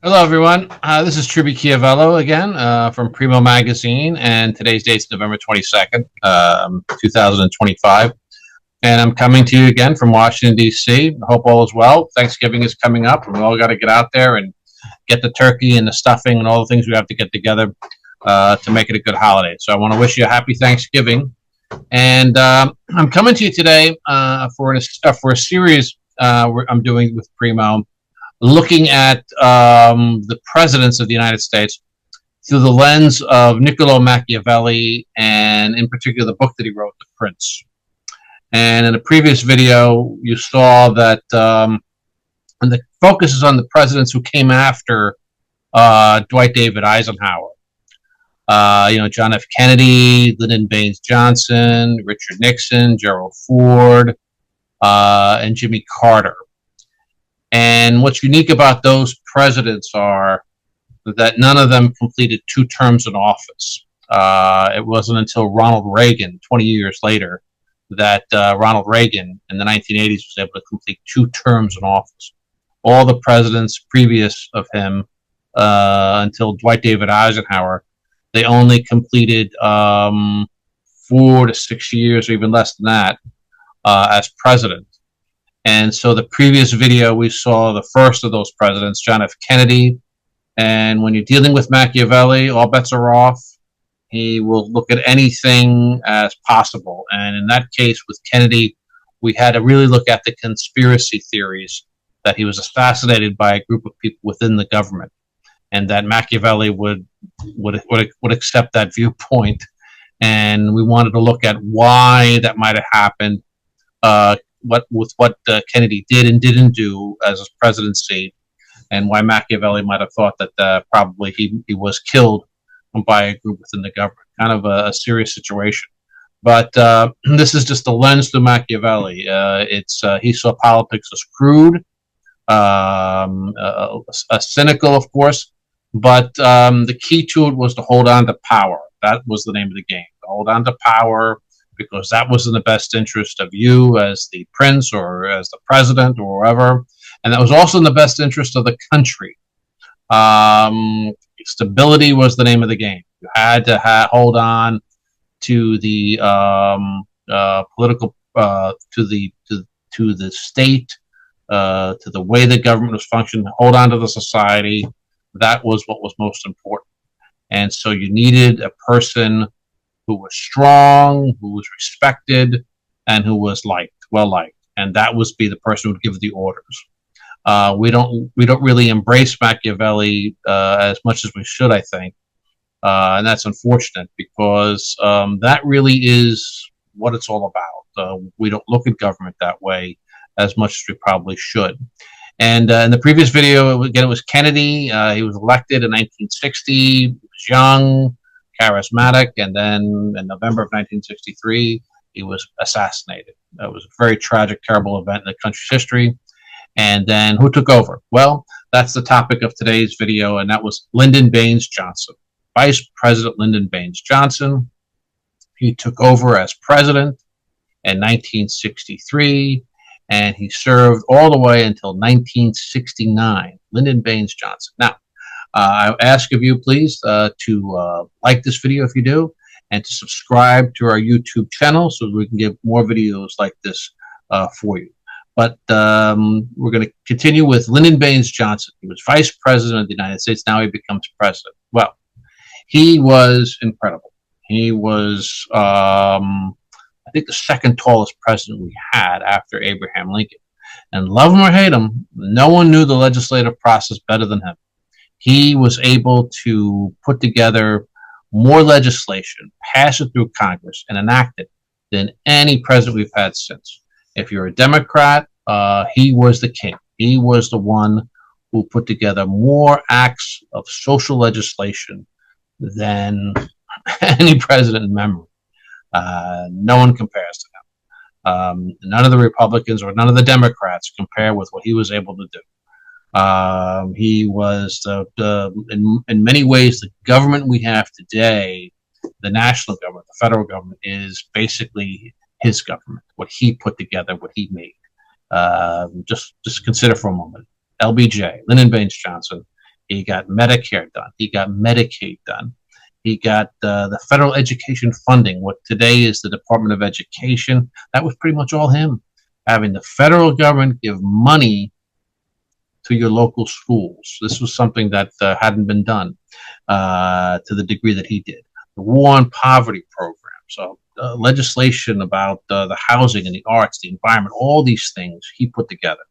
Hello, everyone. This is Truby Chiavello again from PrimoMagazine, and today's date is November 22nd, 2025. And I'm coming to you again from Washington, D.C. I hope all is well. Thanksgiving is coming up, and we all got to get out there and get the turkey and the stuffing and all the things we have to get together to make it a good holiday. So I want to wish you a happy Thanksgiving. And I'm coming to you today for a series I'm doing with Primo, looking at the presidents of the United States through the lens of Niccolo Machiavelli, and in particular the book that he wrote, The Prince. And in a previous video, you saw that and the focus is on the presidents who came after Dwight David Eisenhower. John F. Kennedy, Lyndon Baines Johnson, Richard Nixon, Gerald Ford, and Jimmy Carter. And what's unique about those presidents are that none of them completed 2 terms in office. It wasn't until Ronald Reagan, 20 years later, that Ronald Reagan in the 1980s was able to complete 2 terms in office. All the presidents previous of him, until Dwight David Eisenhower, they only completed 4 to 6 years, or even less than that, as president. And so the previous video, we saw the first of those presidents, John F. Kennedy. And when you're dealing with Machiavelli, all bets are off. He will look at anything as possible. And in that case, with Kennedy, we had to really look at the conspiracy theories that he was assassinated by a group of people within the government, and that Machiavelli would accept that viewpoint. And we wanted to look at why that might have happened, what Kennedy did and didn't do as his presidency, and why Machiavelli might have thought that probably he was killed by a group within the government. Kind of a serious situation. But this is just the lens through Machiavelli. He saw politics as crude, cynical, of course, but the key to it was to hold on to power. That was the name of the game. To hold on to power, because that was in the best interest of you as the prince or as the president or whoever. And that was also in the best interest of the country. Stability was the name of the game. You had to hold on to the political, to the state, to the way the government was functioning, hold on to the society. That was what was most important. And so you needed a person who was strong, who was respected, and who was well liked, and that would be the person who would give the orders. We don't really embrace Machiavelli as much as we should, I think, and that's unfortunate, because that really is what it's all about. We don't look at government that way as much as we probably should. And in the previous video, again, it was Kennedy. He was elected in 1960. He was young, charismatic, and then in November of 1963, he was assassinated. It was a very tragic, terrible event in the country's history. And then who took over? Well, that's the topic of today's video, and that was Lyndon Baines Johnson. Vice President Lyndon Baines Johnson. He took over as president in 1963, and he served all the way until 1969. Lyndon Baines Johnson. Now, I ask of you, please, to like this video if you do, and to subscribe to our YouTube channel so we can get more videos like this for you. But we're going to continue with Lyndon Baines Johnson. He was vice president of the United States. Now he becomes president. Well, he was incredible. He was, I think, the second tallest president we had after Abraham Lincoln. And love him or hate him, no one knew the legislative process better than him. He was able to put together more legislation, pass it through Congress, and enact it than any president we've had since. If you're a Democrat, he was the king. He was the one who put together more acts of social legislation than any president in memory. No one compares to him. None of the Republicans or none of the Democrats compare with what he was able to do. He was, in many ways, the government we have today, the national government, the federal government, is basically his government, what he put together, what he made. Just consider for a moment. LBJ, Lyndon Baines Johnson, He got Medicare done. He got Medicaid done. He got the federal education funding, what today is the Department of Education. That was pretty much all him. Having the federal government give money to your local schools. This was something that hadn't been done to the degree that he did. The War on Poverty program. So legislation about the housing and the arts, the environment, all these things he put together.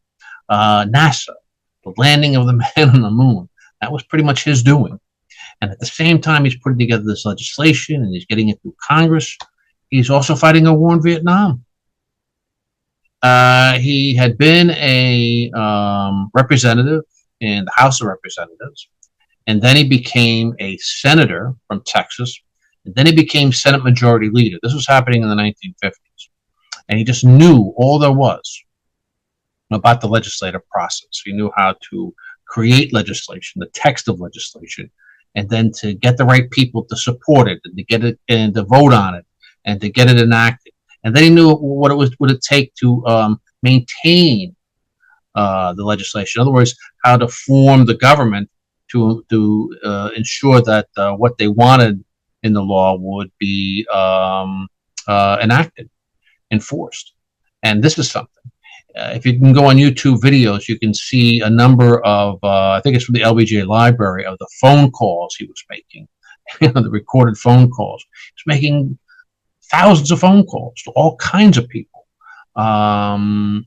NASA, the landing of the man on the moon, that was pretty much his doing. And at the same time, he's putting together this legislation and he's getting it through Congress. He's also fighting a war in Vietnam. He had been a representative in the House of Representatives, and then he became a senator from Texas, and then he became Senate Majority Leader. This was happening in the 1950s, and he just knew all there was about the legislative process. He knew how to create legislation, the text of legislation, and then to get the right people to support it and to get it and to vote on it and to get it enacted. And then he knew what it would take to maintain the legislation. In other words, how to form the government to ensure that what they wanted in the law would be enacted, enforced. And this is something. If you can go on YouTube videos, you can see a number of, I think it's from the LBJ library, of the phone calls he was making, the recorded phone calls. He's making thousands of phone calls to all kinds of people. Here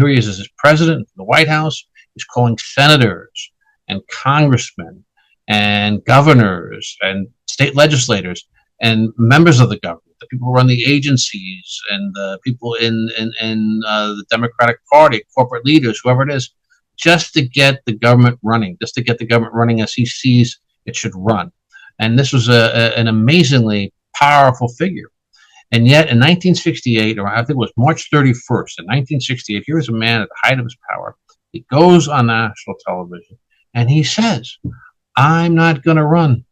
he is as his president of the White House. He's calling senators and congressmen and governors and state legislators and members of the government, the people who run the agencies and the people in the Democratic Party, corporate leaders, whoever it is, just to get the government running, just to get the government running as he sees it should run. And this was an amazingly powerful figure. And yet in 1968, or I think it was March 31st, in 1968, here was a man at the height of his power. He goes on national television and he says, I'm not going to run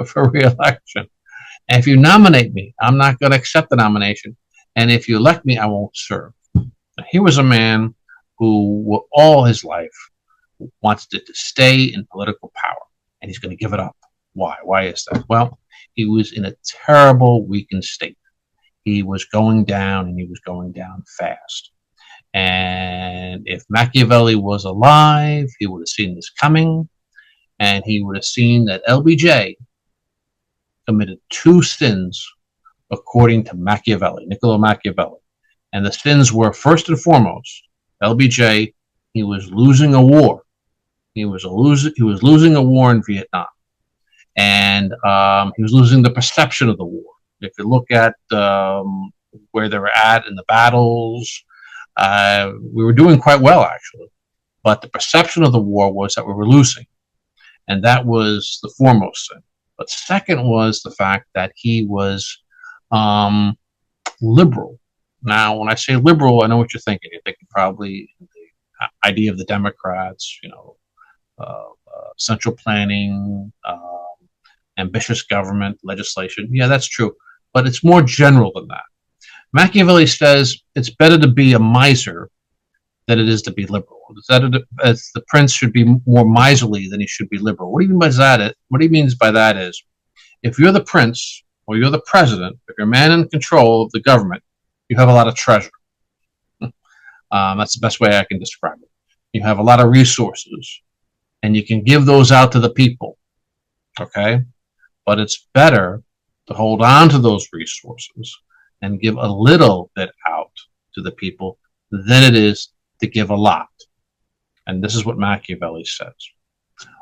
for re-election. And if you nominate me, I'm not going to accept the nomination. And if you elect me, I won't serve. Now, here was a man who, all his life, wants to stay in political power, and he's going to give it up. Why? Why is that? Well, he was in a terrible, weakened state. He was going down, and he was going down fast. And if Machiavelli was alive, he would have seen this coming, and he would have seen that LBJ committed two sins according to Machiavelli, Niccolo Machiavelli. And the sins were, first and foremost, LBJ, he was losing a war. He was losing a war in Vietnam. And he was losing the perception of the war. If you look at where they were at in the battles, we were doing quite well, actually. But the perception of the war was that we were losing. And that was the foremost sin. But second was the fact that he was liberal. Now, when I say liberal, I know what you're thinking. You're thinking probably the idea of the Democrats, central planning, ambitious government, legislation. Yeah, that's true. But it's more general than that. Machiavelli says it's better to be a miser than it is to be liberal. As the prince should be more miserly than he should be liberal. What he means by that is, if you're the prince or you're the president, if you're a man in control of the government, you have a lot of treasure. That's the best way I can describe it. You have a lot of resources, and you can give those out to the people. Okay, but it's better to hold on to those resources and give a little bit out to the people than it is to give a lot. And this is what Machiavelli says.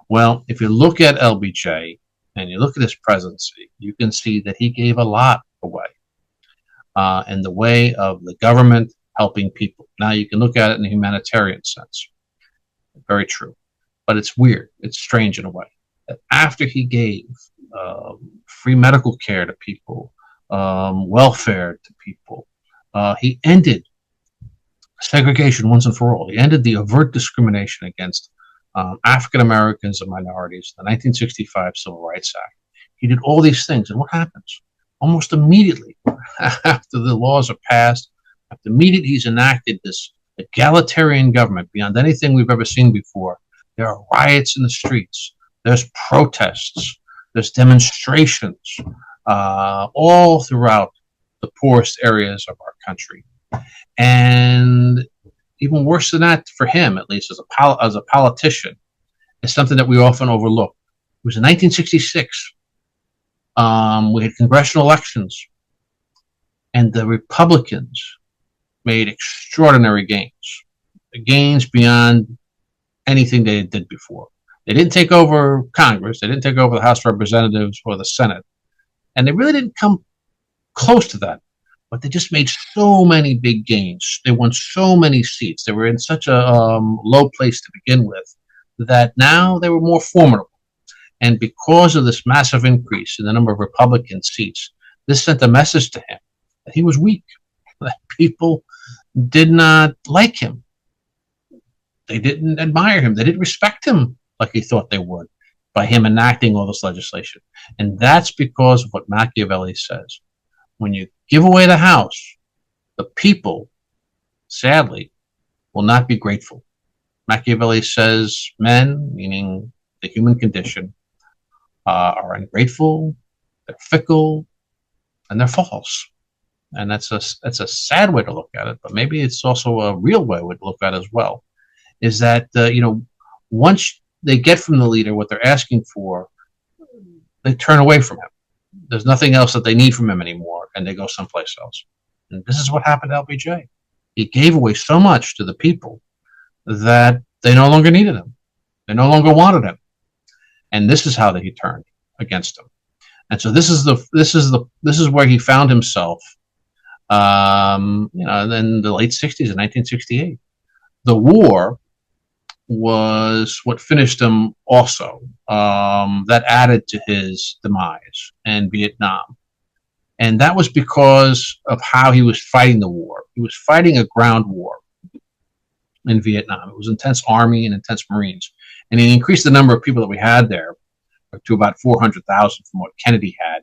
Well, if you look at LBJ and you look at his presidency, you can see that he gave a lot away in the way of the government helping people. Now, you can look at it in a humanitarian sense. Very true. But it's weird. It's strange in a way. That after he gave free medical care to people, welfare to people, he ended segregation once and for all. He ended the overt discrimination against African Americans and minorities, the 1965 Civil Rights Act. He did all these things, and what happens? Almost immediately after the laws are passed, after immediately he's enacted this egalitarian government beyond anything we've ever seen before. There are riots in the streets. There's protests. There's demonstrations all throughout the poorest areas of our country. And even worse than that, for him, at least as a politician, is something that we often overlook. It was in 1966. We had congressional elections, and the Republicans made extraordinary gains beyond anything they did before. They didn't take over Congress. They didn't take over the House of Representatives or the Senate. And they really didn't come close to that. But they just made so many big gains. They won so many seats. They were in such a low place to begin with that now they were more formidable. And because of this massive increase in the number of Republican seats, this sent a message to him that he was weak, that people did not like him. They didn't admire him. They didn't respect him like he thought they would by him enacting all this legislation. And that's because of what Machiavelli says. When you give away the house, the people, sadly, will not be grateful. Machiavelli says men, meaning the human condition, are ungrateful, they're fickle, and they're false. And that's a sad way to look at it, but maybe it's also a real way to look at it as well. Is that once they get from the leader what they're asking for, they turn away from him. There's nothing else that they need from him anymore, and they go someplace else. And this is what happened to LBJ. He gave away so much to the people that they no longer needed him. They no longer wanted him. And this is how he turned against him. And so this is where he found himself in the late 60s in 1968. The war was what finished him also. That added to his demise in Vietnam. And that was because of how he was fighting the war. He was fighting a ground war in Vietnam. It was intense army and intense Marines. And he increased the number of people that we had there to about 400,000 from what Kennedy had,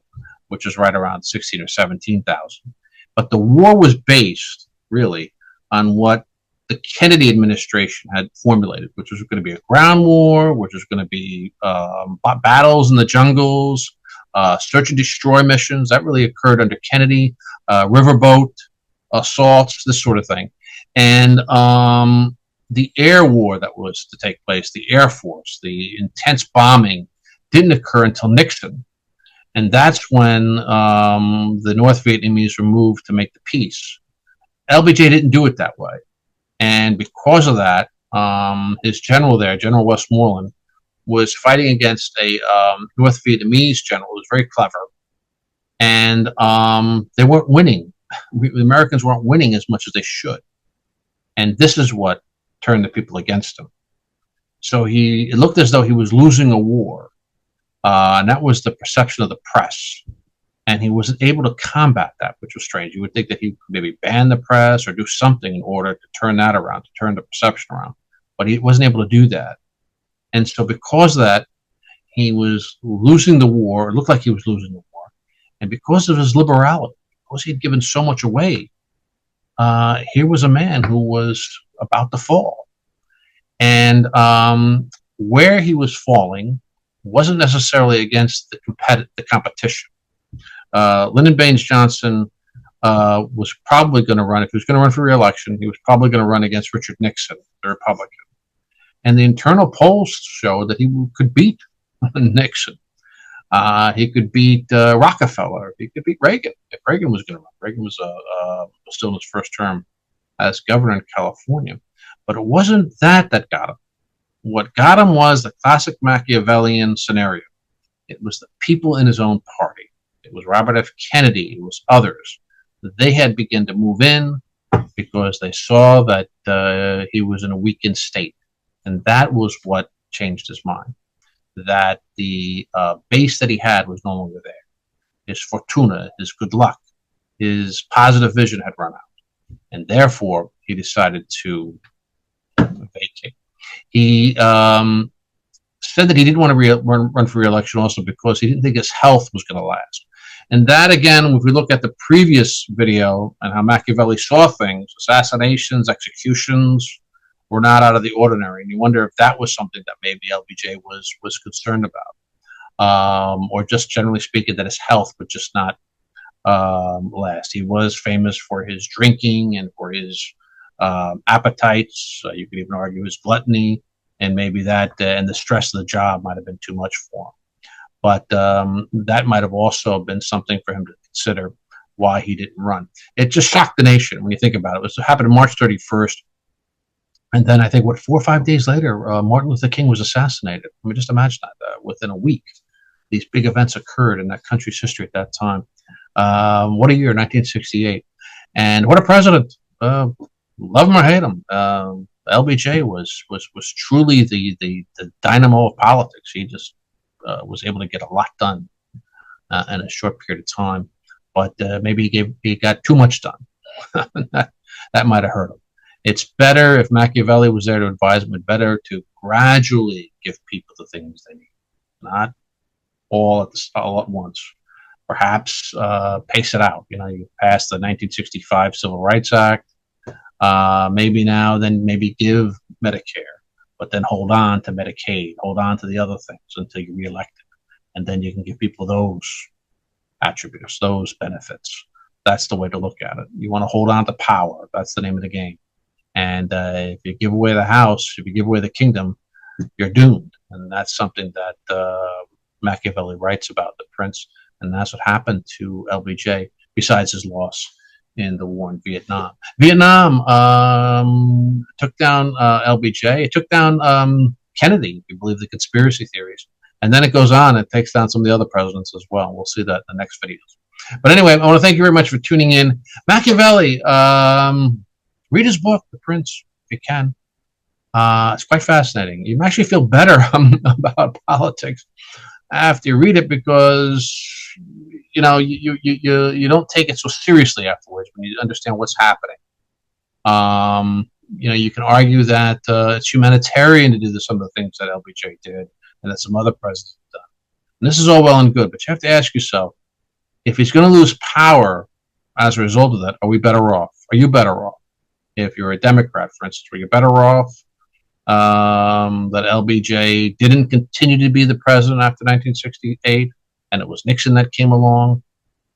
which is right around 16 or 17,000. But the war was based, really, on what the Kennedy administration had formulated, which was going to be a ground war, which was going to be battles in the jungles, search and destroy missions. That really occurred under Kennedy, riverboat assaults, this sort of thing. And the air war that was to take place, the Air Force, the intense bombing, didn't occur until Nixon. And that's when the North Vietnamese were moved to make the peace. LBJ didn't do it that way. And because of that, his general there, General Westmoreland, was fighting against a North Vietnamese general who was very clever. And they weren't winning. The Americans weren't winning as much as they should. And this is what turned the people against him. So it looked as though he was losing a war. And that was the perception of the press. And he wasn't able to combat that, which was strange. You would think that he could maybe ban the press or do something in order to turn that around, to turn the perception around. But he wasn't able to do that. And so because of that, he was losing the war. It looked like he was losing the war. And because of his liberality, because he had given so much away, here was a man who was about to fall. And where he was falling wasn't necessarily against the competition. Lyndon Baines Johnson was probably going to run, if he was going to run for re-election, he was probably going to run against Richard Nixon, the Republican. And the internal polls showed that he could beat Nixon. He could beat Rockefeller. He could beat Reagan, if Reagan was going to run. Reagan was still in his first term as governor in California. But it wasn't that got him. What got him was the classic Machiavellian scenario. It was the people in his own party. It was Robert F. Kennedy. It was others. They had begun to move in because they saw that he was in a weakened state. And that was what changed his mind, that the base that he had was no longer there. His fortuna, his good luck, his positive vision had run out. And therefore, he decided to vacate. He said that he didn't want to run for re-election also because he didn't think his health was going to last. And that, again, if we look at the previous video and how Machiavelli saw things, assassinations, executions, were not out of the ordinary. And you wonder if that was something that maybe LBJ was concerned about, or just generally speaking, that his health would just not last. He was famous for his drinking and for his appetites. You could even argue his gluttony, and maybe that and the stress of the job might have been too much for him. But that might have also been something for him to consider why he didn't run. It just shocked the nation when you think about it. It happened on March 31st. And then I think, 4 or 5 days later, Martin Luther King was assassinated. I mean, just imagine that. Within a week, these big events occurred in that country's history at that time. What a year, 1968. And what a president. Love him or hate him. LBJ was truly the dynamo of politics. He just was able to get a lot done in a short period of time. But maybe he got too much done. that might have hurt him. It's better, if Machiavelli was there to advise him, it's better to gradually give people the things they need, not all at once. Perhaps pace it out. You passed the 1965 Civil Rights Act. Maybe give Medicare, but then hold on to Medicaid, hold on to the other things until you're reelected. And then you can give people those attributes, those benefits. That's the way to look at it. You want to hold on to power. That's the name of the game. And if you give away the house, if you give away the kingdom, you're doomed. And that's something that Machiavelli writes about, the prince. And that's what happened to LBJ, besides his loss in the war in Vietnam. Vietnam took down LBJ. It took down Kennedy, if you believe the conspiracy theories. And then it goes on. It takes down some of the other presidents as well. We'll see that in the next videos. But anyway, I want to thank you very much for tuning in. Machiavelli, read his book, The Prince, if you can. It's quite fascinating. You actually feel better about politics after you read it, because you don't take it so seriously afterwards when you understand what's happening. You can argue that it's humanitarian to do some of the things that LBJ did and that some other presidents have done. And this is all well and good, but you have to ask yourself, if he's going to lose power as a result of that, are we better off? Are you better off? If you're a Democrat, for instance, are you better off that LBJ didn't continue to be the president after 1968 and it was Nixon that came along?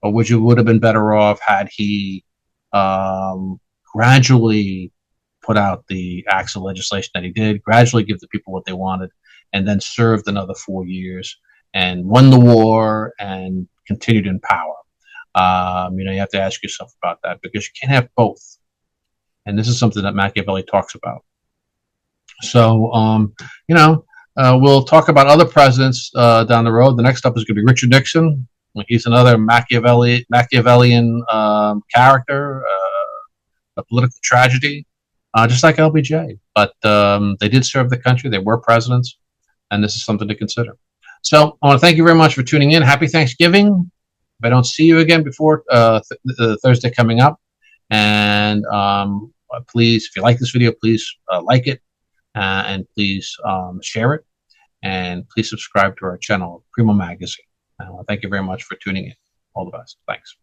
Or would have been better off had he gradually put out the acts of legislation that he did, gradually give the people what they wanted, and then served another 4 years and won the war and continued in power? You have to ask yourself about that, because you can't have both. And this is something that Machiavelli talks about. So, we'll talk about other presidents down the road. The next up is going to be Richard Nixon. He's another Machiavellian character, a political tragedy, just like LBJ. But they did serve the country. They were presidents, and this is something to consider. So I want to thank you very much for tuning in. Happy Thanksgiving. If I don't see you again before Thursday coming up, and please, if you like this video, please like it, and please share it, and please subscribe to our channel, PrimoMagazine. Thank you very much for tuning in. All the best. Thanks.